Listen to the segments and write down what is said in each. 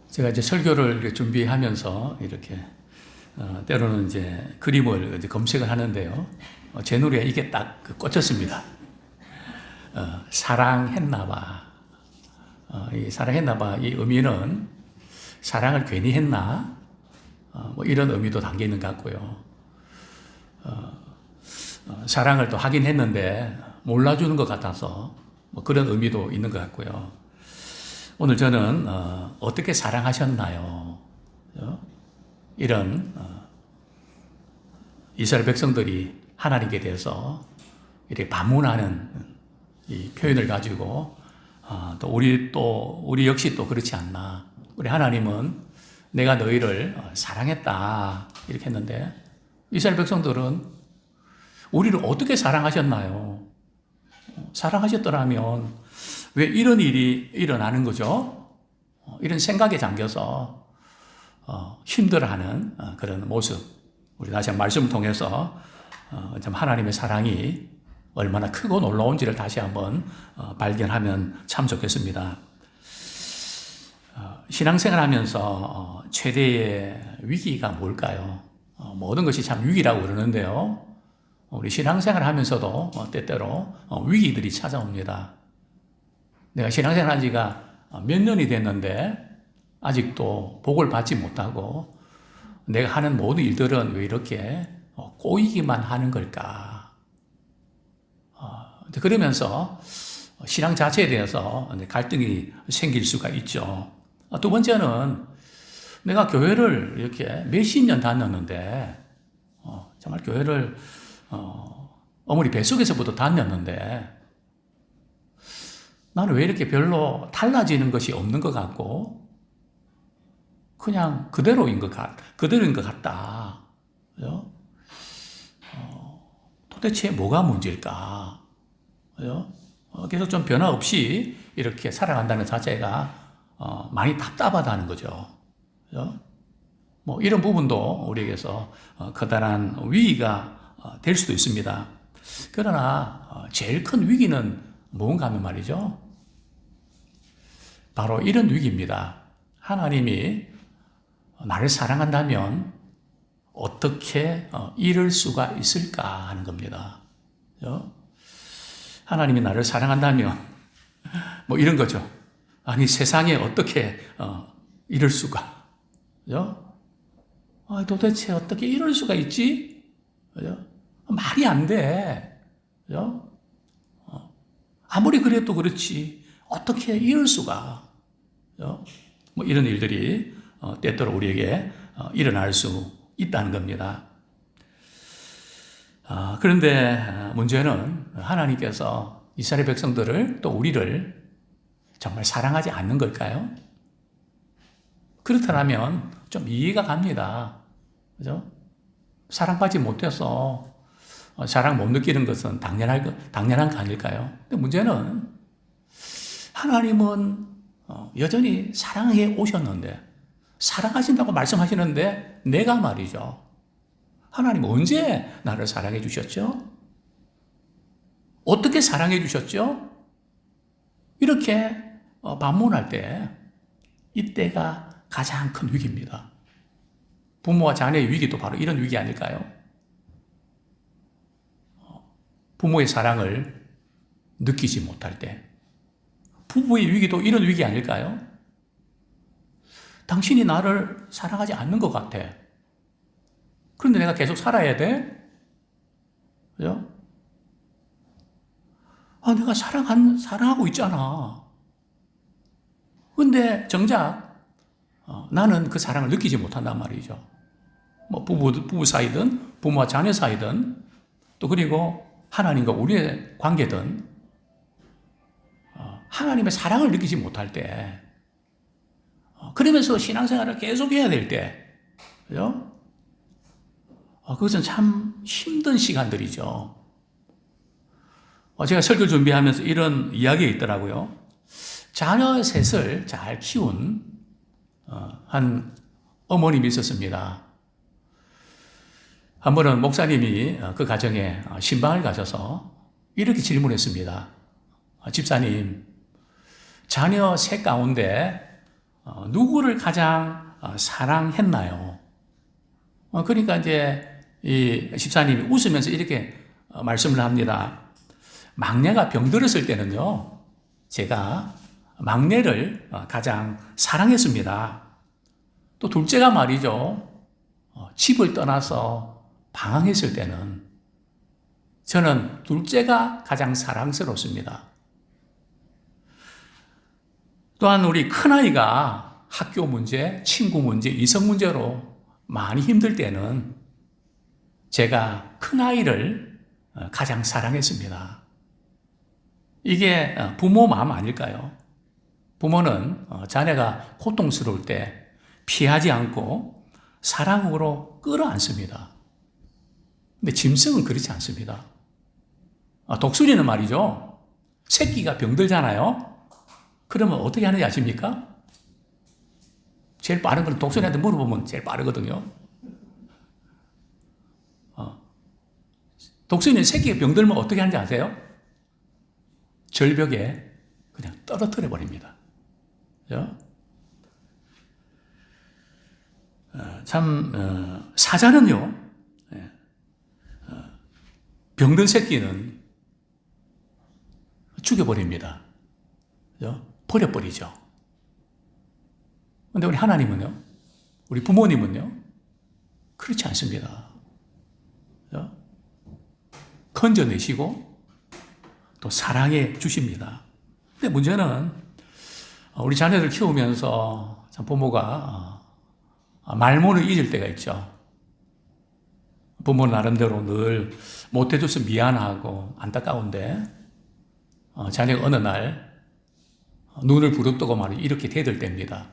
제가 이제 설교를 이렇게 준비하면서 이렇게 때로는 이제 그림을 이제 검색을 하는데요. 제 눈에 이게 딱 꽂혔습니다. 사랑했나봐. 이 사랑했나봐. 이 의미는 사랑을 괜히 했나? 뭐 이런 의미도 담겨 있는 것 같고요. 사랑을 또 하긴 했는데 몰라주는 것 같아서 뭐 그런 의미도 있는 것 같고요. 오늘 저는 어떻게 사랑하셨나요? 이런 이스라엘 백성들이 하나님께 대해서 이렇게 반문하는 이 표현을 가지고 또 우리 역시 또 그렇지 않나? 우리 하나님은 내가 너희를 사랑했다 이렇게 했는데 이스라엘 백성들은 우리를 어떻게 사랑하셨나요? 사랑하셨더라면 왜 이런 일이 일어나는 거죠? 이런 생각에 잠겨서 힘들어하는 그런 모습. 우리 다시 한번 말씀을 통해서 참 하나님의 사랑이 얼마나 크고 놀라운지를 다시 한번 발견하면 참 좋겠습니다. 신앙생활 하면서 최대의 위기가 뭘까요? 모든 것이 참 위기라고 그러는데요. 우리 신앙생활 하면서도 때때로 위기들이 찾아옵니다. 내가 신앙생활 한 지가 몇 년이 됐는데 아직도 복을 받지 못하고 내가 하는 모든 일들은 왜 이렇게 꼬이기만 하는 걸까? 그러면서 신앙 자체에 대해서 갈등이 생길 수가 있죠. 두 번째는 내가 교회를 이렇게 몇십 년 다녔는데 정말 교회를 어머니 뱃속에서부터 다녔는데 나는 왜 이렇게 별로 달라지는 것이 없는 것 같고 그냥 그대로인 것 같다. 그죠? 도대체 뭐가 문제일까? 그죠? 계속 좀 변화 없이 이렇게 살아간다는 자체가 많이 답답하다는 거죠. 그죠? 뭐 이런 부분도 우리에게서 커다란 위기가 될 수도 있습니다. 그러나 제일 큰 위기는 뭔가 하면 말이죠. 바로 이런 위기입니다. 하나님이 나를 사랑한다면 어떻게 이럴 수가 있을까 하는 겁니다. 그죠? 하나님이 나를 사랑한다면 뭐 이런 거죠. 아니 세상에 어떻게 이럴 수가? 그죠? 도대체 어떻게 이럴 수가 있지? 그죠? 말이 안 돼. 그죠? 아무리 그래도 그렇지 어떻게 이럴 수가? 그죠? 뭐 이런 일들이 때때로 우리에게 일어날 수 있다는 겁니다. 그런데 문제는 하나님께서 이스라엘 백성들을 또 우리를 정말 사랑하지 않는 걸까요? 그렇다면 좀 이해가 갑니다. 그죠? 사랑받지 못해서 사랑 못 느끼는 것은 당연한 거 아닐까요? 근데 문제는 하나님은 여전히 사랑해 오셨는데 사랑하신다고 말씀하시는데 내가 말이죠. 하나님 언제 나를 사랑해 주셨죠? 어떻게 사랑해 주셨죠? 이렇게 반문할 때 이때가 가장 큰 위기입니다. 부모와 자녀의 위기도 바로 이런 위기 아닐까요? 부모의 사랑을 느끼지 못할 때 부부의 위기도 이런 위기 아닐까요? 당신이 나를 사랑하지 않는 것 같아. 그런데 내가 계속 살아야 돼? 그죠? 내가 사랑하고 있잖아. 근데 정작 나는 그 사랑을 느끼지 못한단 말이죠. 뭐 부부 사이든 부모와 자녀 사이든 또 그리고 하나님과 우리의 관계든 하나님의 사랑을 느끼지 못할 때 그러면서 신앙생활을 계속 해야 될 때 그죠? 그것은 참 힘든 시간들이죠. 제가 설교 준비하면서 이런 이야기가 있더라고요. 자녀 셋을 잘 키운 한 어머님이 있었습니다. 한 번은 목사님이 그 가정에 신방을 가셔서 이렇게 질문했습니다. 집사님, 자녀 셋 가운데 누구를 가장 사랑했나요? 그러니까 이제 이 집사님이 웃으면서 이렇게 말씀을 합니다. 막내가 병들었을 때는요, 제가 막내를 가장 사랑했습니다. 또 둘째가 말이죠, 집을 떠나서 방황했을 때는 저는 둘째가 가장 사랑스럽습니다. 또한 우리 큰아이가 학교 문제, 친구 문제, 이성 문제로 많이 힘들 때는 제가 큰아이를 가장 사랑했습니다. 이게 부모 마음 아닐까요? 부모는 자녀가 고통스러울 때 피하지 않고 사랑으로 끌어안습니다. 근데 짐승은 그렇지 않습니다. 독수리는 말이죠, 새끼가 병들잖아요. 그러면 어떻게 하는지 아십니까? 제일 빠른 건 독수리한테 물어보면 제일 빠르거든요. 독수리는 새끼가 병들면 어떻게 하는지 아세요? 절벽에 그냥 떨어뜨려 버립니다. 사자는요, 병든 새끼는 죽여버립니다. 버려버리죠. 근데 우리 하나님은요, 우리 부모님은요, 그렇지 않습니다. 건져내시고 또 사랑해 주십니다. 근데 문제는 우리 자녀들 키우면서 참 부모가 말문을 잃을 때가 있죠. 부모 나름대로 늘 못해줘서 미안하고 안타까운데 자녀가 어느 날 눈을 부릅뜨고 말이 이렇게 대들 때입니다.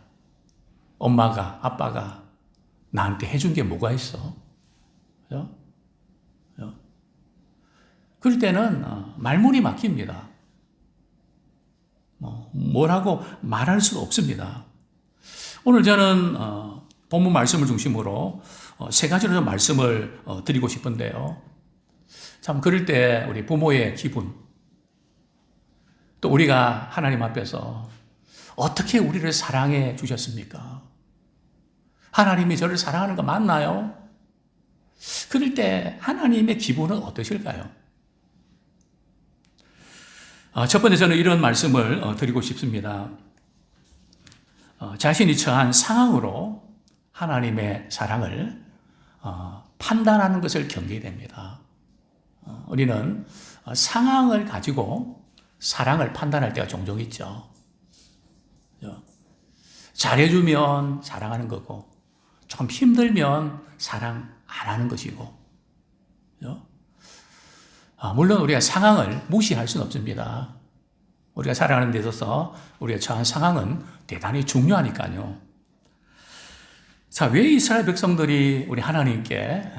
엄마가, 아빠가 나한테 해준 게 뭐가 있어? 그럴 때는 말문이 막힙니다. 뭐라고 말할 수 없습니다. 오늘 저는 본문 말씀을 중심으로 세 가지로 좀 말씀을 드리고 싶은데요. 참 그럴 때 우리 부모의 기분, 또 우리가 하나님 앞에서 어떻게 우리를 사랑해 주셨습니까? 하나님이 저를 사랑하는 거 맞나요? 그럴 때 하나님의 기분은 어떠실까요? 첫 번째 저는 이런 말씀을 드리고 싶습니다. 자신이 처한 상황으로 하나님의 사랑을 판단하는 것을 경계해야 됩니다. 우리는 상황을 가지고 사랑을 판단할 때가 종종 있죠. 잘해주면 사랑하는 거고, 조금 힘들면 사랑 안 하는 것이고, 물론 우리가 상황을 무시할 수는 없습니다. 우리가 살아가는 데 있어서 우리가 처한 상황은 대단히 중요하니까요. 자, 왜 이스라엘 백성들이 우리 하나님께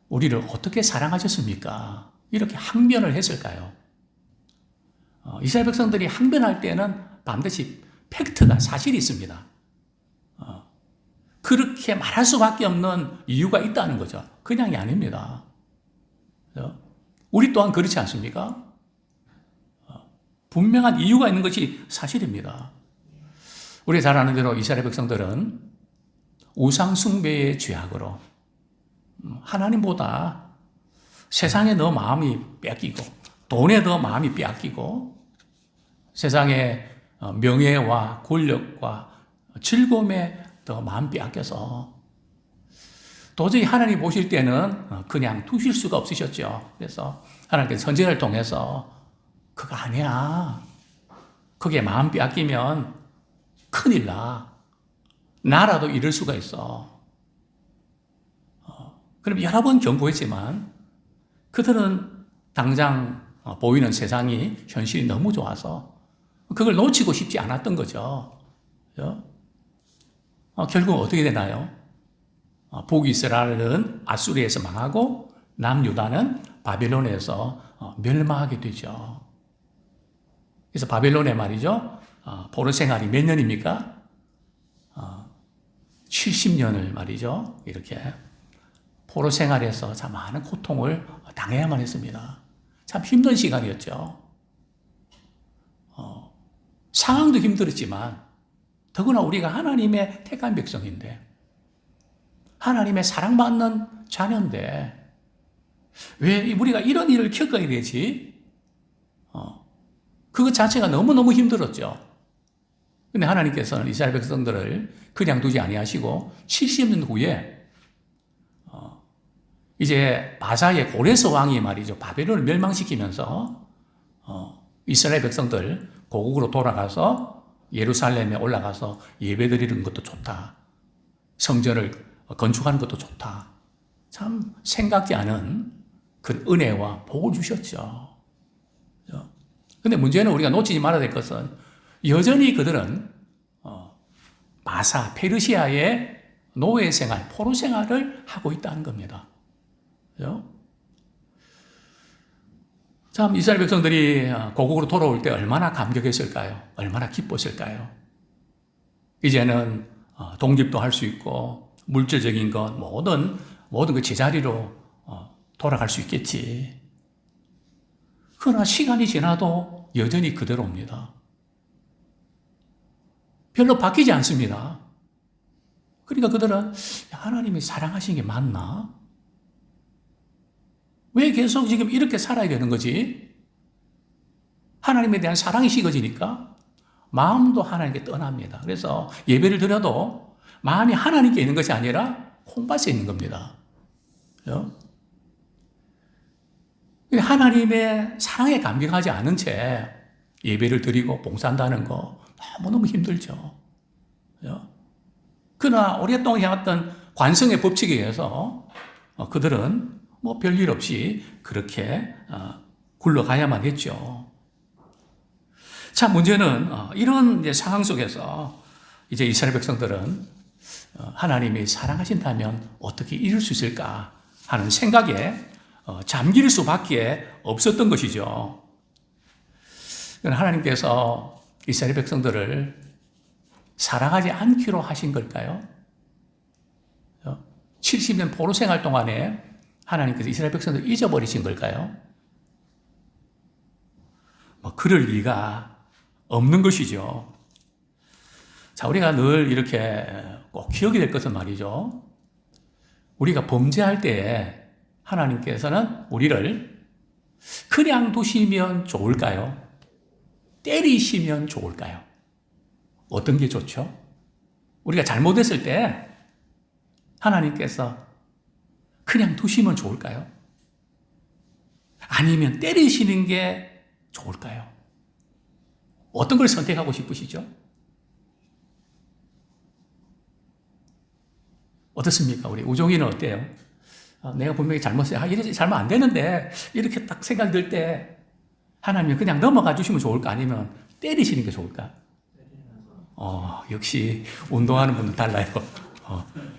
우리를 어떻게 사랑하셨습니까? 이렇게 항변을 했을까요? 이스라엘 백성들이 항변할 때는 반드시 팩트가, 사실이 있습니다. 그렇게 말할 수밖에 없는 이유가 있다는 거죠. 그냥이 아닙니다. 우리 또한 그렇지 않습니까? 분명한 이유가 있는 것이 사실입니다. 우리가 잘 아는 대로 이스라엘 백성들은 우상 숭배의 죄악으로 하나님보다 세상에 더 마음이 뺏기고, 돈에 더 마음이 빼앗기고, 세상의 명예와 권력과 즐거움에 더 마음 빼앗겨서 도저히 하나님 보실 때는 그냥 두실 수가 없으셨죠. 그래서 하나님께서 선지자를 통해서 그거 아니야, 그게 마음 빼앗기면 큰일 나, 나라도 이럴 수가 있어. 그럼 여러 번 경고했지만 그들은 당장 보이는 세상이, 현실이 너무 좋아서 그걸 놓치고 싶지 않았던 거죠. 결국 어떻게 되나요? 북이스라엘은 아수리에서 망하고 남유다는 바벨론에서 멸망하게 되죠. 그래서 바벨론에 말이죠, 포로 생활이 몇 년입니까? 70년을 말이죠, 이렇게 포로 생활에서 참 많은 고통을 당해야만 했습니다. 참 힘든 시간이었죠. 상황도 힘들었지만 더구나 우리가 하나님의 택한 백성인데, 하나님의 사랑받는 자녀인데, 왜 우리가 이런 일을 겪어야 되지? 그것 자체가 너무너무 힘들었죠. 근데 하나님께서는 이스라엘 백성들을 그냥 두지 아니하시고 70년 후에 이제 바사의 고레스 왕이 말이죠, 바벨론을 멸망시키면서 이스라엘 백성들 고국으로 돌아가서 예루살렘에 올라가서 예배드리는 것도 좋다, 성전을 건축하는 것도 좋다, 참 생각지 않은 그 은혜와 복을 주셨죠. 근데 문제는 우리가 놓치지 말아야 될 것은 여전히 그들은 바사, 페르시아의 노예 생활, 포로 생활을 하고 있다는 겁니다. 참 이스라엘 백성들이 고국으로 돌아올 때 얼마나 감격했을까요? 얼마나 기뻤을까요? 이제는 독립도 할 수 있고 물질적인 것 모든 그 제자리로 돌아갈 수 있겠지. 그러나 시간이 지나도 여전히 그대로입니다. 별로 바뀌지 않습니다. 그러니까 그들은 하나님이 사랑하신 게 맞나? 왜 계속 지금 이렇게 살아야 되는 거지? 하나님에 대한 사랑이 식어지니까 마음도 하나님께 떠납니다. 그래서 예배를 드려도 마음이 하나님께 있는 것이 아니라 콩밭에 있는 겁니다. 하나님의 사랑에 감격하지 않은 채 예배를 드리고 봉사한다는 거 너무너무 힘들죠. 그러나 오랫동안 해왔던 관성의 법칙에 의해서 그들은 뭐 별일 없이 그렇게 굴러가야만 했죠. 자, 문제는 이런 이제 상황 속에서 이제 이스라엘 백성들은 하나님이 사랑하신다면 어떻게 이룰 수 있을까 하는 생각에 잠길 수밖에 없었던 것이죠. 하나님께서 이스라엘 백성들을 사랑하지 않기로 하신 걸까요? 70년 포로 생활 동안에 하나님께서 이스라엘 백성들을 잊어버리신 걸까요? 그럴 리가 없는 것이죠. 자, 우리가 늘 이렇게 꼭 기억이 될 것은 말이죠, 우리가 범죄할 때에 하나님께서는 우리를 그냥 두시면 좋을까요? 때리시면 좋을까요? 어떤 게 좋죠? 우리가 잘못했을 때 하나님께서 그냥 두시면 좋을까요? 아니면 때리시는 게 좋을까요? 어떤 걸 선택하고 싶으시죠? 어떻습니까? 우리 우종이는 어때요? 내가 분명히 잘못했어요. 이렇게 잘못 안 되는데, 이렇게 딱 생각이 들 때 하나님이 그냥 넘어가 주시면 좋을까? 아니면 때리시는 게 좋을까? 역시 운동하는 분은 달라요.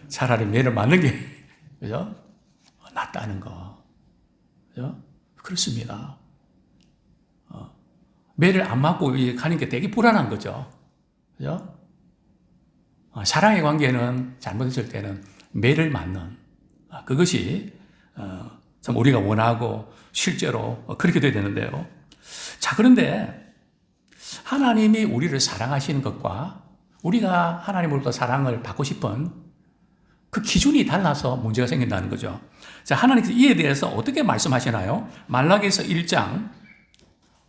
차라리 매를 맞는 게, 그죠? 낫다는 거. 그죠? 그렇습니다. 매를 안 맞고 가는 게 되게 불안한 거죠. 그죠? 사랑의 관계는 잘못했을 때는 매를 맞는, 그것이 참 우리가 원하고 실제로 그렇게 돼야 되는데요. 자, 그런데 하나님이 우리를 사랑하시는 것과 우리가 하나님으로부터 사랑을 받고 싶은 그 기준이 달라서 문제가 생긴다는 거죠. 자, 하나님께서 이에 대해서 어떻게 말씀하시나요? 말라기서 1장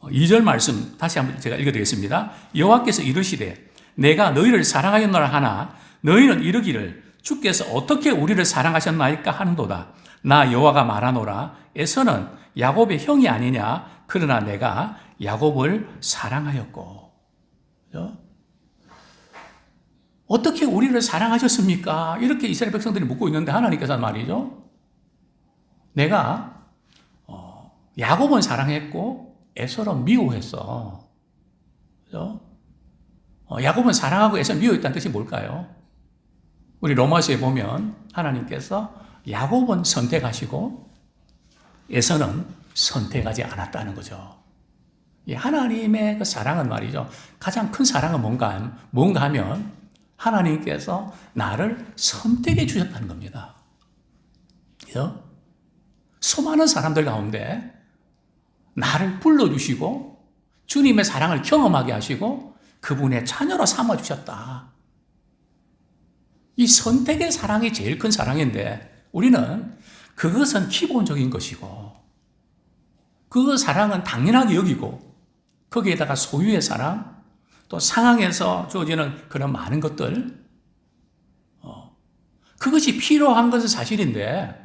2절 말씀 다시 한번 제가 읽어드리겠습니다. 여호와께서 이르시되 내가 너희를 사랑하였노라 하나 너희는 이르기를 주께서 어떻게 우리를 사랑하셨나이까 하는도다. 나 여호와가 말하노라. 에서는 야곱의 형이 아니냐. 그러나 내가 야곱을 사랑하였고. 어떻게 우리를 사랑하셨습니까? 이렇게 이스라엘 백성들이 묻고 있는데 하나님께서 말이죠, 내가 야곱은 사랑했고 에서는 미워했어. 야곱은 사랑하고 에서 미워했다는 뜻이 뭘까요? 우리 로마서에 보면 하나님께서 야곱은 선택하시고 에서는 선택하지 않았다는 거죠. 하나님의 그 사랑은 말이죠, 가장 큰 사랑은 뭔가 하면 하나님께서 나를 선택해 주셨다는 겁니다. 그죠? 수많은 사람들 가운데 나를 불러주시고 주님의 사랑을 경험하게 하시고 그분의 자녀로 삼아주셨다. 이 선택의 사랑이 제일 큰 사랑인데 우리는 그것은 기본적인 것이고 그 사랑은 당연하게 여기고 거기에다가 소유의 사랑 또 상황에서 주어지는 그런 많은 것들 그것이 필요한 것은 사실인데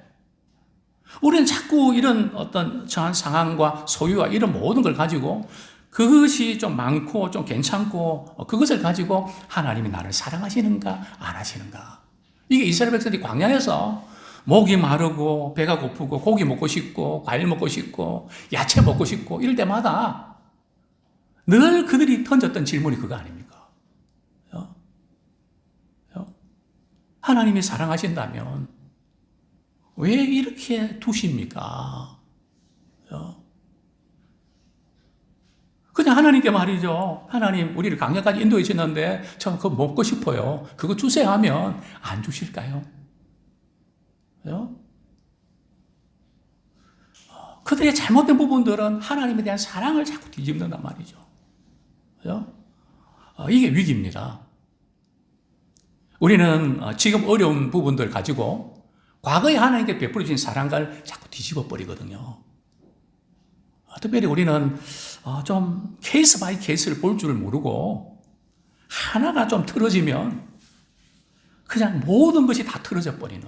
우리는 자꾸 이런 어떤 저한 상황과 소유와 이런 모든 걸 가지고 그것이 좀 많고 좀 괜찮고 그것을 가지고 하나님이 나를 사랑하시는가 안 하시는가. 이게 이스라엘 백성들이 광야에서 목이 마르고 배가 고프고 고기 먹고 싶고 과일 먹고 싶고 야채 먹고 싶고 이럴 때마다 늘 그들이 던졌던 질문이 그거 아닙니까? 하나님이 사랑하신다면 왜 이렇게 두십니까? 그냥 하나님께 말이죠. 하나님, 우리를 강야까지 인도해 주셨는데, 저 그거 먹고 싶어요. 그거 주세요 하면 안 주실까요? 그들의 잘못된 부분들은 하나님에 대한 사랑을 자꾸 뒤집는단 말이죠. 이게 위기입니다. 우리는 지금 어려운 부분들 가지고 과거에 하나님께 베풀어 주신 사랑을 자꾸 뒤집어 버리거든요. 특별히 우리는 좀 케이스 바이 케이스를 볼 줄을 모르고 하나가 좀 틀어지면 그냥 모든 것이 다 틀어져 버리는.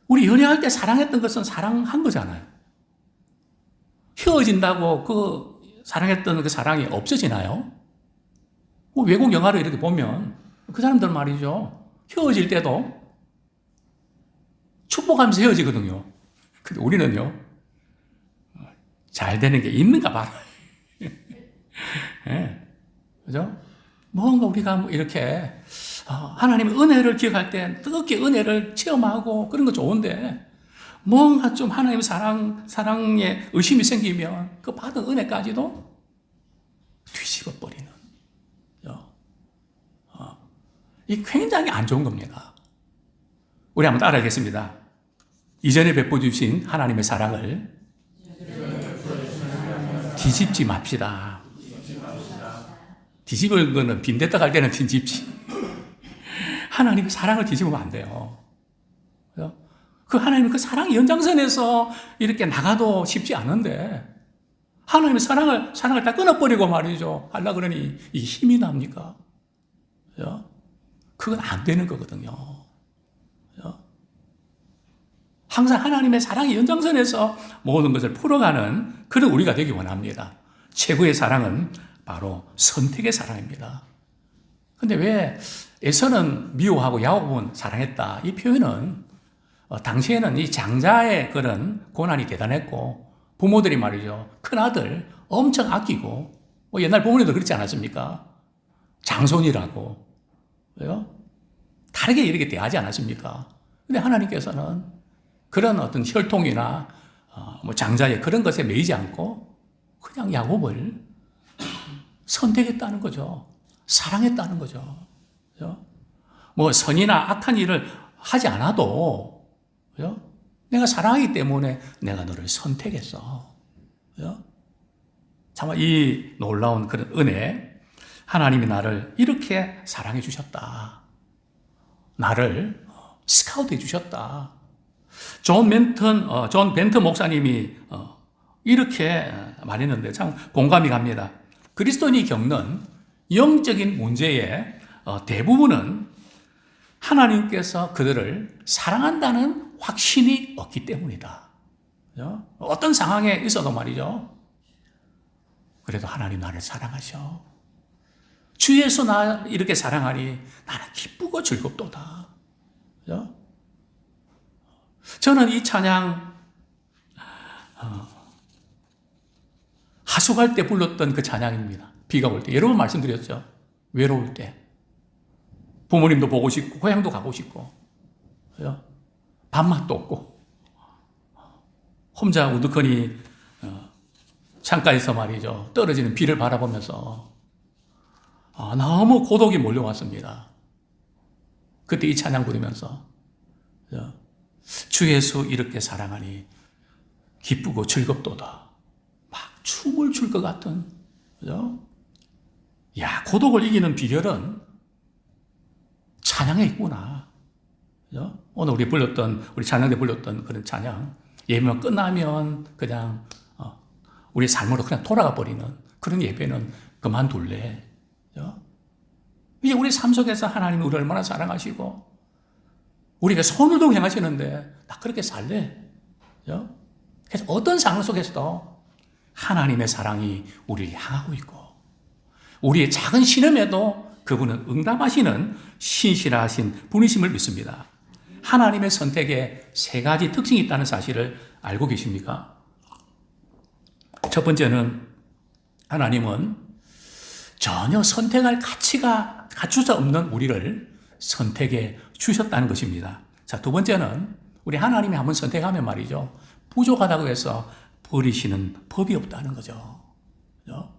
우리 연애할 때 사랑했던 것은 사랑한 거잖아요. 헤어진다고 그 사랑했던 그 사랑이 없어지나요? 외국 영화를 이렇게 보면 그 사람들 말이죠. 헤어질 때도 축복하면서 헤어지거든요. 근데 우리는요, 잘 되는 게 있는가 봐라. 네. 그죠? 뭔가 우리가 이렇게, 하나님의 은혜를 기억할 때 뜨겁게 은혜를 체험하고 그런 거 좋은데, 뭔가 좀 하나님의 사랑에 의심이 생기면 그 받은 은혜까지도 뒤집어 버리는. 이 굉장히 안 좋은 겁니다. 우리 한번 따라하겠습니다. 이전에 베풀어 주신 하나님의 사랑을 뒤집지 맙시다. 뒤집을 거는 빈대떡 할 때는 뒤집지. 하나님의 사랑을 뒤집으면 안 돼요. 그 하나님의 그 사랑 연장선에서 이렇게 나가도 쉽지 않은데 하나님의 사랑을 다 끊어버리고 말이죠. 하려고 그러니 이게 힘이 납니까? 그건 안 되는 거거든요. 항상 하나님의 사랑의 연장선에서 모든 것을 풀어가는 그런 우리가 되기 원합니다. 최고의 사랑은 바로 선택의 사랑입니다. 근데 왜 에서는 미워하고 야곱은 사랑했다. 이 표현은 당시에는 이 장자의 그런 고난이 대단했고 부모들이 말이죠. 큰아들 엄청 아끼고 옛날 부모님도 그렇지 않았습니까? 장손이라고. 왜요? 다르게 이렇게 대하지 않았습니까? 근데 하나님께서는 그런 어떤 혈통이나 장자의 그런 것에 매이지 않고 그냥 야곱을 선택했다는 거죠. 사랑했다는 거죠. 그죠? 선이나 악한 일을 하지 않아도 그죠? 내가 사랑하기 때문에 내가 너를 선택했어. 그죠? 정말 이 놀라운 그런 은혜, 하나님이 나를 이렇게 사랑해 주셨다. 나를 스카우트해 주셨다. 존 벤턴 목사님이 이렇게 말했는데 참 공감이 갑니다. 그리스도인이 겪는 영적인 문제의 대부분은 하나님께서 그들을 사랑한다는 확신이 없기 때문이다. 어떤 상황에 있어도 말이죠. 그래도 하나님 나를 사랑하셔. 주 예수 나 이렇게 사랑하니 나는 기쁘고 즐겁도다. 저는 이 찬양 하숙할 때 불렀던 그 찬양입니다. 비가 올 때. 여러 번 말씀드렸죠. 외로울 때. 부모님도 보고 싶고 고향도 가고 싶고 밥맛도 없고 혼자 우두커니 창가에서 말이죠. 떨어지는 비를 바라보면서 너무 고독이 몰려왔습니다. 그때 이 찬양 부르면서 주 예수 이렇게 사랑하니 기쁘고 즐겁도다. 막 춤을 출 것 같은 그죠? 야, 고독을 이기는 비결은 찬양에 있구나. 그죠? 오늘 우리 찬양 때 불렀던 그런 찬양, 예배만 끝나면 그냥 우리 삶으로 그냥 돌아가 버리는 그런 예배는 그만둘래. 그죠? 이제 우리 삶 속에서 하나님이 우리를 얼마나 사랑하시고 우리가 손을 들고 행하시는데 나 그렇게 살래. 그죠? 그래서 어떤 상황 속에서도 하나님의 사랑이 우리를 향하고 있고 우리의 작은 신음에도 그분은 응답하시는 신실하신 분이심을 믿습니다. 하나님의 선택에 세 가지 특징이 있다는 사실을 알고 계십니까? 첫 번째는 하나님은 전혀 선택할 가치가 갖출 수 없는 우리를 선택해 주셨다는 것입니다. 자, 두 번째는 우리 하나님이 한번 선택하면 말이죠. 부족하다고 해서 버리시는 법이 없다는 거죠. 그죠?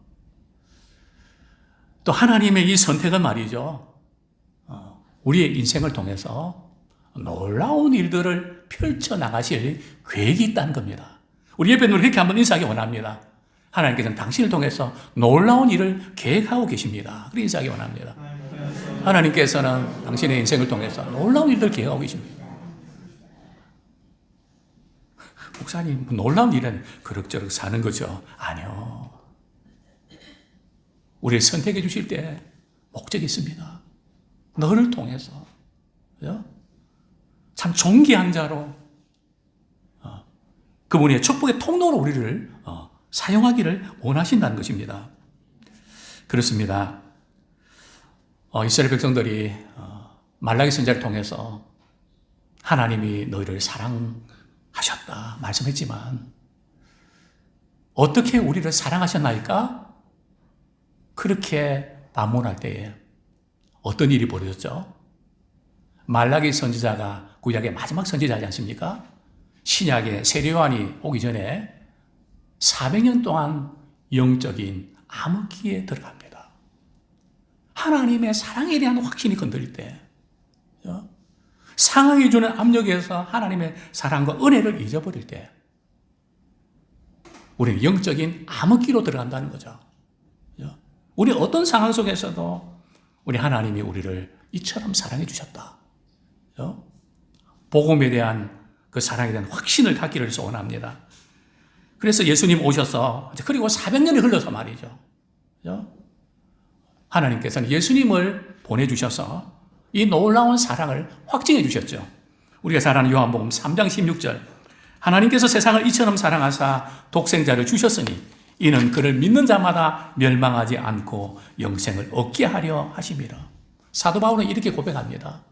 또 하나님의 이 선택은 말이죠. 우리의 인생을 통해서 놀라운 일들을 펼쳐나가실 계획이 있다는 겁니다. 우리 예배는 그렇게 한번 인사하기 원합니다. 하나님께서는 당신을 통해서 놀라운 일을 계획하고 계십니다. 그렇게 인사하기 원합니다. 하나님께서는 당신의 인생을 통해서 놀라운 일들을 계획하고 계십니다. 목사님, 놀라운 일은 그럭저럭 사는 거죠. 아니요. 우리를 선택해 주실 때 목적이 있습니다. 너를 통해서. 그죠? 참 존귀한 자로 그분의 축복의 통로로 우리를 사용하기를 원하신다는 것입니다. 그렇습니다. 이스라엘 백성들이 말라기 선지자를 통해서 하나님이 너희를 사랑하셨다 말씀했지만 어떻게 우리를 사랑하셨나이까? 그렇게 반문할 때에 어떤 일이 벌어졌죠? 말라기 선지자가 구약의 마지막 선지자지 않습니까? 신약의 세례 요한이 오기 전에 400년 동안 영적인 암흑기에 들어갑니다. 하나님의 사랑에 대한 확신이 건드릴 때, 상황이 주는 압력에서 하나님의 사랑과 은혜를 잊어버릴 때, 우리는 영적인 암흑기로 들어간다는 거죠. 우리 어떤 상황 속에서도 우리 하나님이 우리를 이처럼 사랑해 주셨다. 복음에 대한 그 사랑에 대한 확신을 갖기를 소원합니다. 그래서 예수님 오셔서 그리고 400년이 흘러서 말이죠. 하나님께서는 예수님을 보내주셔서 이 놀라운 사랑을 확증해 주셨죠. 우리가 잘 아는 요한복음 3장 16절 하나님께서 세상을 이처럼 사랑하사 독생자를 주셨으니 이는 그를 믿는 자마다 멸망하지 않고 영생을 얻게 하려 하심이라. 사도 바울은 이렇게 고백합니다.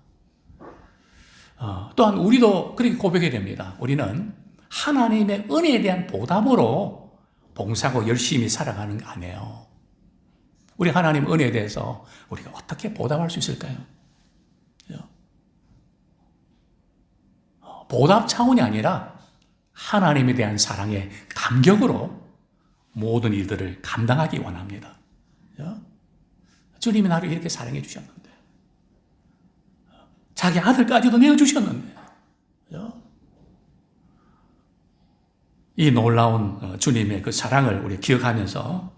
또한 우리도 그렇게 고백해야 됩니다. 우리는 하나님의 은혜에 대한 보답으로 봉사하고 열심히 살아가는 게 아니에요. 우리 하나님 은혜에 대해서 우리가 어떻게 보답할 수 있을까요? 보답 차원이 아니라 하나님에 대한 사랑의 감격으로 모든 일들을 감당하기 원합니다. 주님이 나를 이렇게 사랑해 주셨는데 자기 아들까지도 내어주셨는데 이 놀라운 주님의 그 사랑을 우리 기억하면서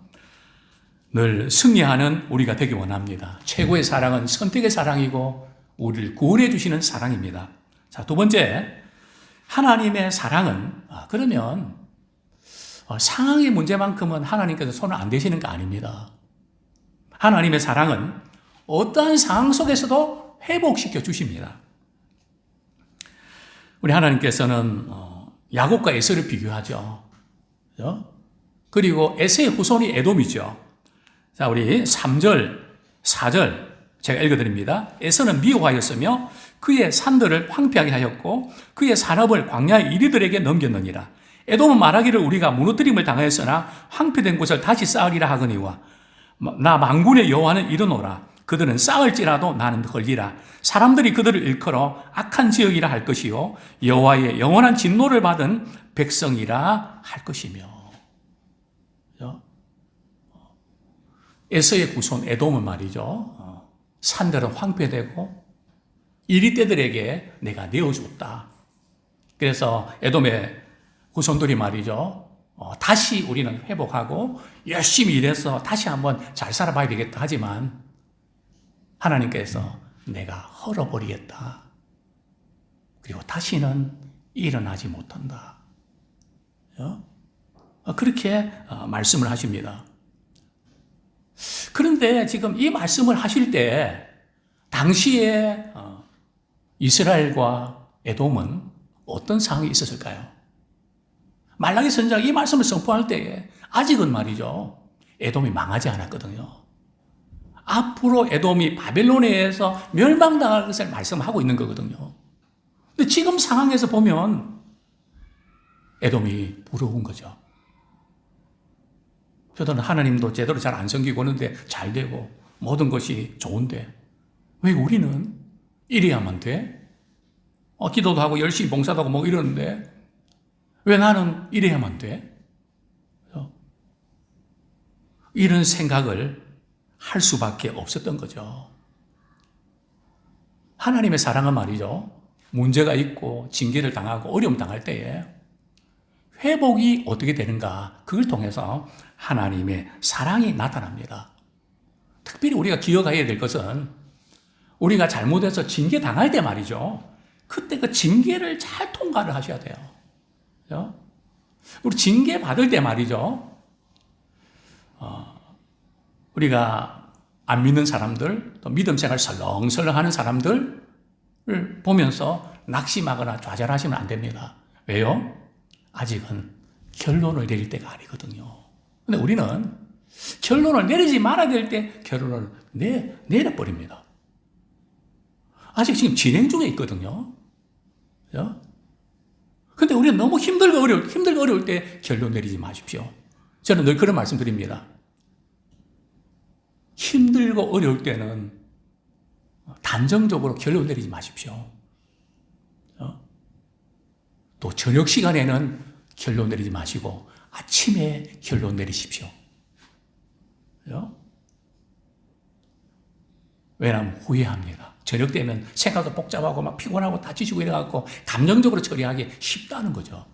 늘 승리하는 우리가 되기 원합니다. 최고의 사랑은 선택의 사랑이고 우리를 구원해 주시는 사랑입니다. 자, 두 번째, 하나님의 사랑은 그러면 상황의 문제만큼은 하나님께서 손을 안 대시는 거 아닙니다. 하나님의 사랑은 어떠한 상황 속에서도 회복시켜 주십니다. 우리 하나님께서는 야곱과 에서를 비교하죠. 그리고 에서의 후손이 에돔이죠. 자, 우리 3절, 4절 제가 읽어드립니다. 에서는 미워하였으며 그의 산들을 황폐하게 하였고 그의 산업을 광야의 이리들에게 넘겼느니라. 에돔은 말하기를 우리가 무너뜨림을 당하였으나 황폐된 곳을 다시 쌓으리라 하거니와 나 만군의 여호와는 이르노라. 그들은 쌓을지라도 나는 걸리라. 사람들이 그들을 일컬어 악한 지역이라 할 것이요 여호와의 영원한 진노를 받은 백성이라 할 것이며. 에서의 후손 에돔은 말이죠. 산들은 황폐되고 이리떼들에게 내가 내어줬다. 그래서 에돔의 후손들이 말이죠. 다시 우리는 회복하고 열심히 일해서 다시 한번 잘 살아봐야 되겠다 하지만 하나님께서 내가 헐어버리겠다. 그리고 다시는 일어나지 못한다. 그렇게 말씀을 하십니다. 그런데 지금 이 말씀을 하실 때 당시에 이스라엘과 에돔은 어떤 상황이 있었을까요? 말라기 선지자가 이 말씀을 선포할 때에 아직은 말이죠. 에돔이 망하지 않았거든요. 앞으로 에돔이 바벨론에 의해서 멸망당할 것을 말씀하고 있는 거거든요. 근데 지금 상황에서 보면 에돔이 부러운 거죠. 저들은 하나님도 제대로 잘 안 섬기고 있는데 잘 되고 모든 것이 좋은데 왜 우리는 이래야만 돼? 기도도 하고 열심히 봉사도 하고 뭐 이러는데 왜 나는 이래야만 돼? 이런 생각을 할 수밖에 없었던 거죠. 하나님의 사랑은 말이죠. 문제가 있고 징계를 당하고 어려움 당할 때에 회복이 어떻게 되는가 그걸 통해서 하나님의 사랑이 나타납니다. 특별히 우리가 기억해야 될 것은 우리가 잘못해서 징계 당할 때 말이죠. 그때 그 징계를 잘 통과를 하셔야 돼요. 그죠? 우리 징계 받을 때 말이죠. 우리가 안 믿는 사람들, 또 믿음 생활 설렁설렁 하는 사람들을 보면서 낙심하거나 좌절하시면 안 됩니다. 왜요? 아직은 결론을 내릴 때가 아니거든요. 근데 우리는 결론을 내리지 말아야 될 때 결론을 내려버립니다. 아직 지금 진행 중에 있거든요. 그죠? 근데 우리는 너무 힘들고 어려울 때 결론 내리지 마십시오. 저는 늘 그런 말씀 드립니다. 힘들고 어려울 때는 단정적으로 결론 내리지 마십시오. 또 저녁 시간에는 결론 내리지 마시고 아침에 결론 내리십시오. 왜냐하면 후회합니다. 저녁 되면 생각도 복잡하고 막 피곤하고 다치시고 이래갖고 감정적으로 처리하기 쉽다는 거죠.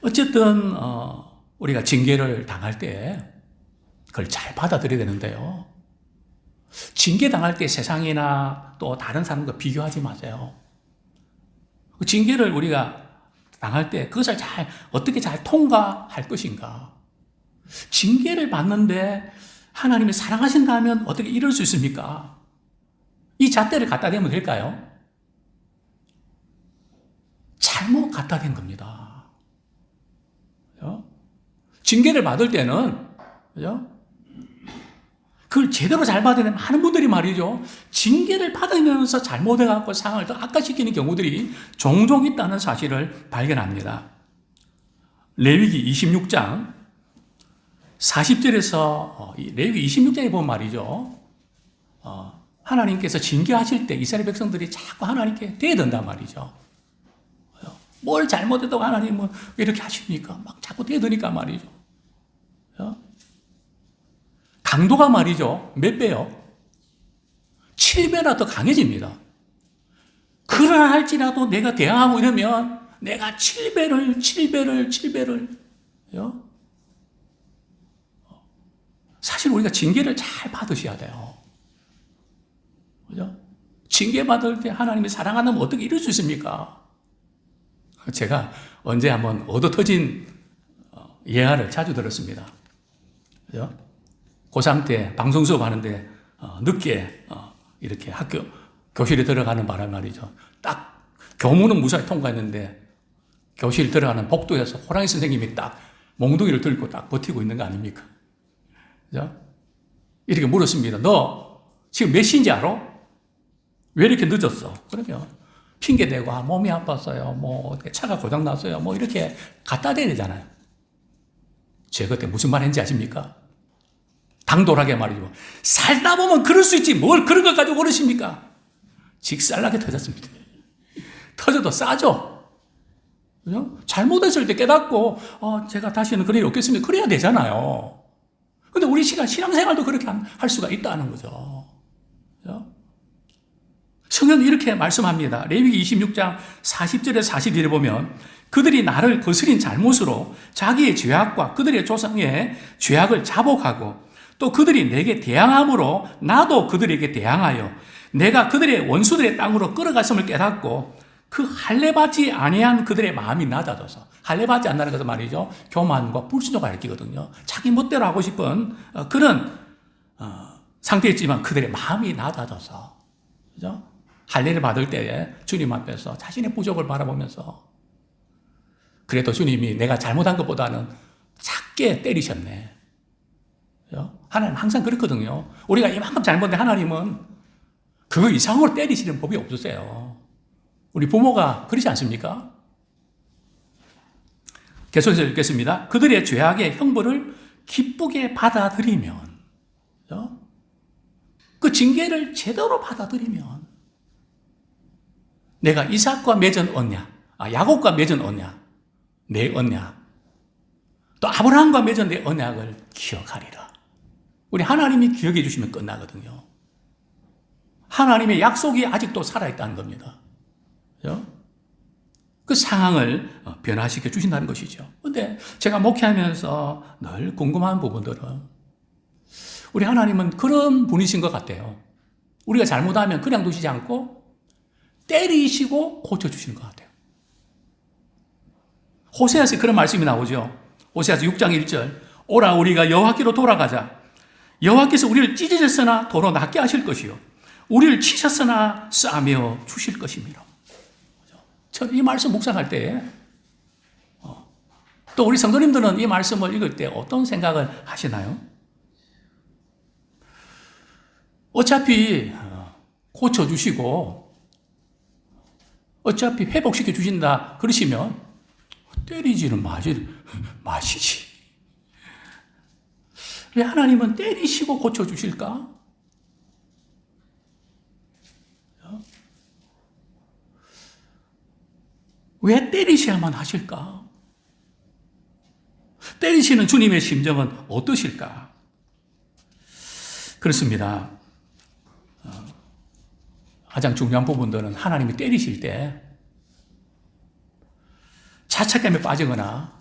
어쨌든 우리가 징계를 당할 때 그걸 잘 받아들여야 되는데요. 징계 당할 때 세상이나 또 다른 사람과 비교하지 마세요. 그 징계를 우리가 당할 때 그것을 어떻게 잘 통과할 것인가. 징계를 받는데 하나님이 사랑하신다면 어떻게 이럴 수 있습니까? 이 잣대를 갖다 대면 될까요? 잘못 갖다 댄 겁니다. 그죠? 징계를 받을 때는, 그죠? 그걸 제대로 잘 받아내는 많은 분들이 말이죠. 징계를 받으면서 잘못해갖고 상황을 더 악화시키는 경우들이 종종 있다는 사실을 발견합니다. 레위기 26장 40절에서 레위기 26장에 보면 말이죠. 하나님께서 징계하실 때 이스라엘 백성들이 자꾸 하나님께 대든단 말이죠. 뭘 잘못했다고 하나님은 왜 이렇게 하십니까? 막 자꾸 대드니까 말이죠. 강도가 말이죠. 몇 배요? 7배나 더 강해집니다. 그러나 할지라도 내가 대항하고 이러면 내가 7배를 사실 우리가 징계를 잘 받으셔야 돼요. 그죠? 징계 받을 때 하나님이 사랑한다면 어떻게 이럴 수 있습니까? 제가 언제 한번 얻어 터진 예화를 자주 들었습니다. 그죠? 고3 때 방송 수업 하는데 늦게 이렇게 교실에 들어가는 바람 말이죠. 딱 교문은 무사히 통과했는데 교실 들어가는 복도에서 호랑이 선생님이 딱 몽둥이를 들고 딱 버티고 있는 거 아닙니까? 그죠? 이렇게 물었습니다. 너 지금 몇 시인지 알아? 왜 이렇게 늦었어? 그러면 핑계대고 몸이 아팠어요. 뭐 차가 고장났어요. 뭐 이렇게 갖다 대야 되잖아요. 제가 그때 무슨 말 했는지 아십니까? 당돌하게 말이죠. 살다 보면 그럴 수 있지 뭘 그런 것 가지고 그러십니까? 직살나게 터졌습니다. 터져도 싸죠. 그죠? 잘못했을 때 깨닫고 제가 다시는 그럴 일 없겠습니다. 그래야 되잖아요. 근데 우리 신앙생활도 그렇게 할 수가 있다는 거죠. 그죠? 성경은 이렇게 말씀합니다. 레위기 26장 40절에 41절에 보면 그들이 나를 거스린 잘못으로 자기의 죄악과 그들의 조상의 죄악을 자복하고 또 그들이 내게 대항함으로 나도 그들에게 대항하여 내가 그들의 원수들의 땅으로 끌어갔음을 깨닫고 그 할례받지 아니한 그들의 마음이 낮아져서, 할례받지 않는다는 것은 말이죠, 교만과 불순종을 가리키거든요. 자기 멋대로 하고 싶은 그런 상태였지만 그들의 마음이 낮아져서, 그죠? 할례를 받을 때에 주님 앞에서 자신의 부족을 바라보면서 그래도 주님이 내가 잘못한 것보다는 작게 때리셨네. 그죠? 하나님 항상 그렇거든요. 우리가 이만큼 잘못된 하나님은 그 이상으로 때리시는 법이 없으세요. 우리 부모가 그러지 않습니까? 계속해서 읽겠습니다. 그들의 죄악의 형벌을 기쁘게 받아들이면, 그죠? 그 징계를 제대로 받아들이면 내가 이삭과 맺은 언약, 야곱과 맺은 언약, 내 언약, 또 아브라함과 맺은 내 언약을 기억하리라. 우리 하나님이 기억해 주시면 끝나거든요. 하나님의 약속이 아직도 살아있다는 겁니다. 그죠? 그 상황을 변화시켜 주신다는 것이죠. 그런데 제가 목회하면서 늘 궁금한 부분들은 우리 하나님은 그런 분이신 것 같아요. 우리가 잘못하면 그냥 두시지 않고 때리시고 고쳐주시는 것 같아요. 호세아서에 그런 말씀이 나오죠. 호세아서 6장 1절. 오라 우리가 여호와께로 돌아가자. 여호와께서 우리를 찢으셨으나 도로 낫게 하실 것이요 우리를 치셨으나 싸매어 주실 것입니다. 저는 이 말씀 묵상할 때 또 우리 성도님들은 이 말씀을 읽을 때 어떤 생각을 하시나요? 어차피 고쳐주시고 어차피 회복시켜 주신다 그러시면 때리지는 마시지. 왜 하나님은 때리시고 고쳐주실까? 왜 때리셔야만 하실까? 때리시는 주님의 심정은 어떠실까? 그렇습니다. 가장 중요한 부분들은 하나님이 때리실 때 자책감에 빠지거나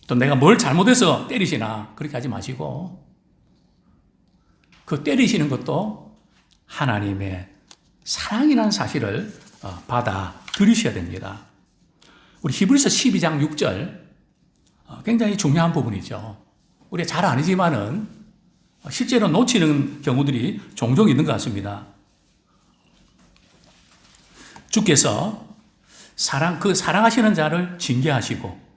또 내가 뭘 잘못해서 때리시나 그렇게 하지 마시고 그 때리시는 것도 하나님의 사랑이라는 사실을 받아들이셔야 됩니다. 우리 히브리서 12장 6절 굉장히 중요한 부분이죠. 우리가 잘 아니지만은 실제로 놓치는 경우들이 종종 있는 것 같습니다. 주께서 사랑하시는 자를 징계하시고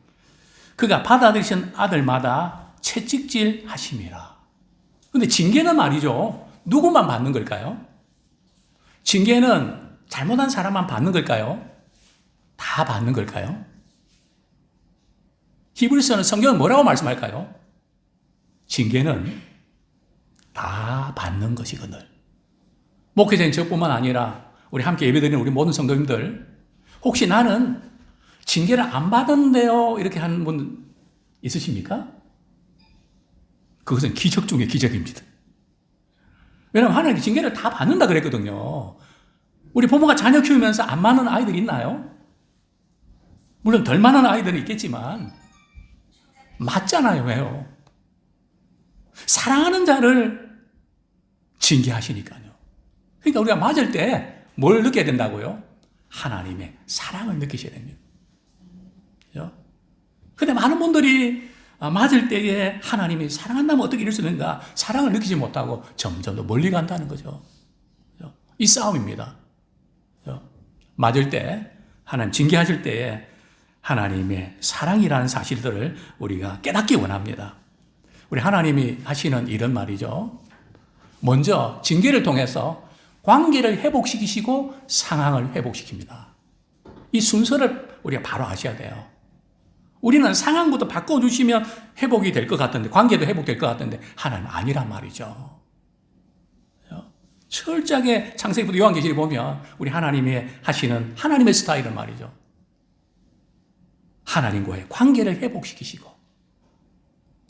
그가 받아들이신 아들마다 채찍질 하심이라. 근데 징계는 말이죠. 누구만 받는 걸까요? 징계는 잘못한 사람만 받는 걸까요? 다 받는 걸까요? 히브리서는 성경은 뭐라고 말씀할까요? 징계는 다 받는 것이거늘. 목회자인 저뿐만 아니라 우리 함께 예배드리는 우리 모든 성도님들, 혹시 나는 징계를 안 받았는데요 이렇게 하는 분 있으십니까? 그것은 기적 중에 기적입니다. 왜냐하면 하나님이 징계를 다 받는다 그랬거든요. 우리 부모가 자녀 키우면서 안 맞는 아이들이 있나요? 물론 덜 많은 아이들은 있겠지만 맞잖아요. 왜요? 사랑하는 자를 징계하시니까요. 그러니까 우리가 맞을 때 뭘 느껴야 된다고요? 하나님의 사랑을 느끼셔야 됩니다. 그죠? 근데 많은 분들이 맞을 때에 하나님이 사랑한다면 어떻게 이럴 수 있는가? 사랑을 느끼지 못하고 점점 더 멀리 간다는 거죠. 그죠? 이 싸움입니다. 그죠? 맞을 때, 하나님 징계하실 때에 하나님의 사랑이라는 사실들을 우리가 깨닫기 원합니다. 우리 하나님이 하시는 일은 말이죠. 먼저 징계를 통해서 관계를 회복시키시고 상황을 회복시킵니다. 이 순서를 우리가 바로 아셔야 돼요. 우리는 상황부터 바꿔주시면 회복이 될 것 같은데, 관계도 회복될 것 같은데 하나님 아니란 말이죠. 철저하게 창세기부터 요한계시를 보면 우리 하나님이 하시는 하나님의 스타일은 말이죠. 하나님과의 관계를 회복시키시고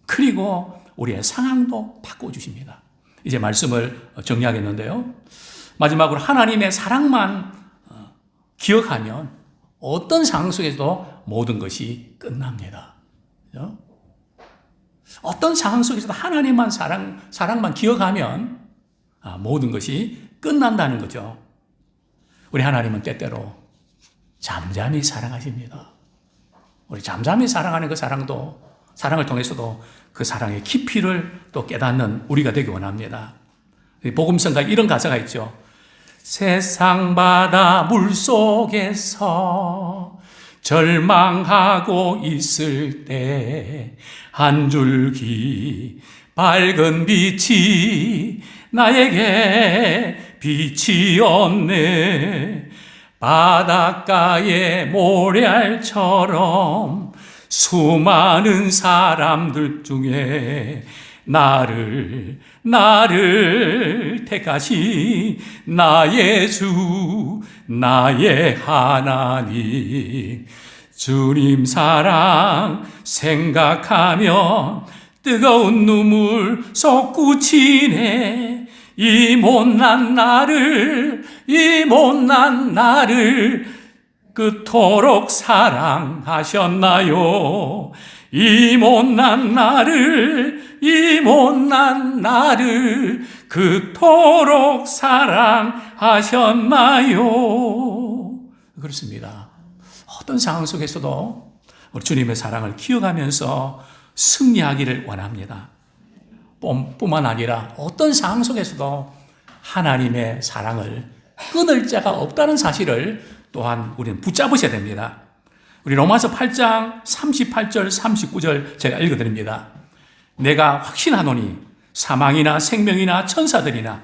그리고 우리의 상황도 바꿔주십니다. 이제 말씀을 정리하겠는데요. 마지막으로 하나님의 사랑만 기억하면 어떤 상황 속에서도 모든 것이 끝납니다. 그죠? 어떤 상황 속에서도 하나님만 사랑만 기억하면 모든 것이 끝난다는 거죠. 우리 하나님은 때때로 잠잠히 사랑하십니다. 우리 잠잠히 사랑하는 그 사랑을 통해서도 그 사랑의 깊이를 또 깨닫는 우리가 되기 원합니다. 복음성가에 이런 가사가 있죠. 세상 바다 물속에서 절망하고 있을 때 한 줄기 밝은 빛이 나에게 비치었네. 바닷가의 모래알처럼 수많은 사람들 중에 나를 택하신 나의 주, 나의 하나님. 주님 사랑 생각하면 뜨거운 눈물 솟구치네. 이 못난 나를 그토록 사랑하셨나요? 이 못난 나를 그토록 사랑하셨나요? 그렇습니다. 어떤 상황 속에서도 우리 주님의 사랑을 기억하면서 승리하기를 원합니다. 뿐만 아니라 어떤 상황 속에서도 하나님의 사랑을 끊을 자가 없다는 사실을 또한 우리는 붙잡으셔야 됩니다. 우리 로마서 8장 38절 39절 제가 읽어드립니다. 내가 확신하노니 사망이나 생명이나 천사들이나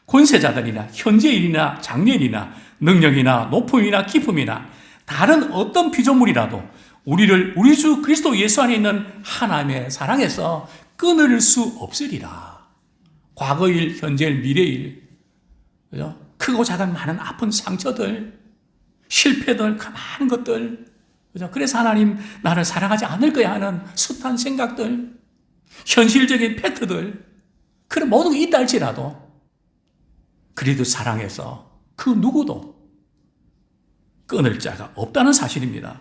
권세자들이나 현재일이나 장래일이나 능력이나 높음이나 깊음이나 다른 어떤 피조물이라도 우리를 우리 주 그리스도 예수 안에 있는 하나님의 사랑에서 끊을 수 없으리라. 과거일, 현재일, 미래일, 그죠? 크고 작은 많은 아픈 상처들, 실패들, 그 많은 것들, 그죠? 그래서 하나님 나를 사랑하지 않을 거야 하는 숱한 생각들, 현실적인 팩트들, 그런 모든 게 있다 할지라도 그래도 사랑해서 그 누구도 끊을 자가 없다는 사실입니다.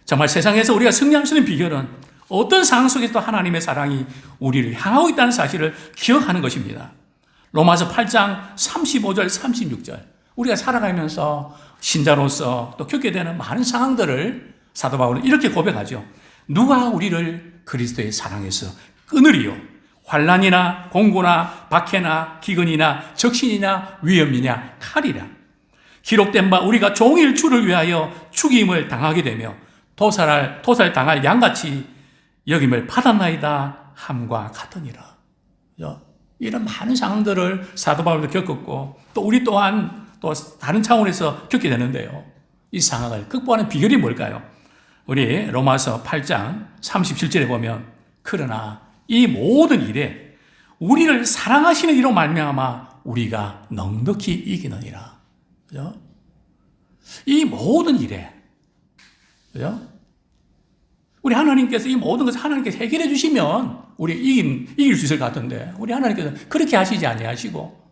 정말 세상에서 우리가 승리할 수 있는 비결은 어떤 상황 속에서도 하나님의 사랑이 우리를 향하고 있다는 사실을 기억하는 것입니다. 로마서 8장 35절 36절 우리가 살아가면서 신자로서 또 겪게 되는 많은 상황들을 사도 바울은 이렇게 고백하죠. 누가 우리를 그리스도의 사랑에서 끊으리요? 환난이나 공고나 박해나 기근이나 적신이나 위험이냐 칼이라. 기록된 바 우리가 종일 주를 위하여 죽임을 당하게 되며 도살당할 양같이 여김을 받았나이다 함과 같으니라. 이런 많은 상황들을 사도 바울도 겪었고 또 우리 또한 또 다른 차원에서 겪게 되는데요. 이 상황을 극복하는 비결이 뭘까요? 우리 로마서 8장 37절에 보면 그러나 이 모든 일에 우리를 사랑하시는 이로 말미암아 우리가 넉넉히 이기느니라. 그죠? 이 모든 일에, 그죠? 우리 하나님께서 이 모든 것을 하나님께서 해결해 주시면 우리 이길 수 있을 것 같은데 우리 하나님께서 그렇게 하시지 아니하시고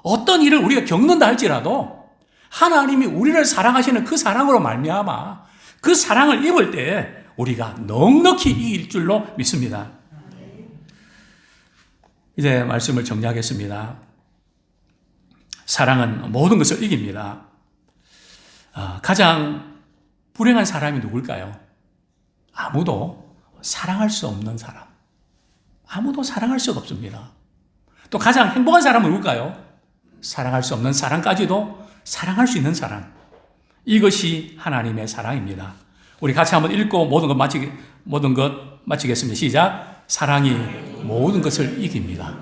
어떤 일을 우리가 겪는다 할지라도 하나님이 우리를 사랑하시는 그 사랑으로 말미암아 그 사랑을 입을 때 우리가 넉넉히 이길 줄로 믿습니다. 이제 말씀을 정리하겠습니다. 사랑은 모든 것을 이깁니다. 가장 불행한 사람이 누굴까요? 아무도 사랑할 수 없는 사람. 아무도 사랑할 수가 없습니다. 또 가장 행복한 사람은 누굴까요? 사랑할 수 없는 사람까지도 사랑할 수 있는 사람. 이것이 하나님의 사랑입니다. 우리 같이 한번 읽고 모든 것 마치겠습니다. 시작. 사랑이 모든 것을 이깁니다.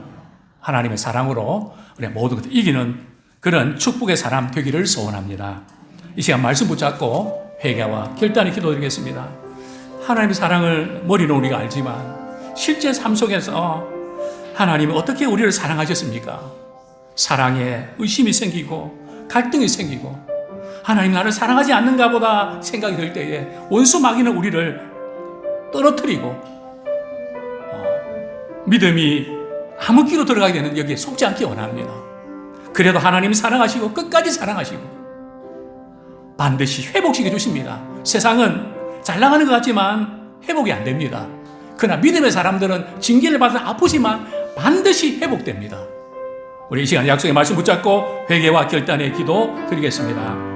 하나님의 사랑으로 우리 모든 것을 이기는 그런 축복의 사람 되기를 소원합니다. 이 시간 말씀 붙잡고 회개와 결단의 기도드리겠습니다. 하나님의 사랑을 머리로 우리가 알지만 실제 삶 속에서 하나님이 어떻게 우리를 사랑하셨습니까? 사랑에 의심이 생기고 갈등이 생기고 하나님 나를 사랑하지 않는가 보다 생각이 들 때에 원수 마귀는 우리를 떨어뜨리고 믿음이 암흑기로 들어가게 되는 여기에 속지 않기 원합니다. 그래도 하나님 사랑하시고 끝까지 사랑하시고 반드시 회복시켜 주십니다. 세상은 잘 나가는 것 같지만 회복이 안 됩니다. 그러나 믿음의 사람들은 징계를 받아 아프지만 반드시 회복됩니다. 우리 이 시간 약속의 말씀 붙잡고 회개와 결단의 기도 드리겠습니다.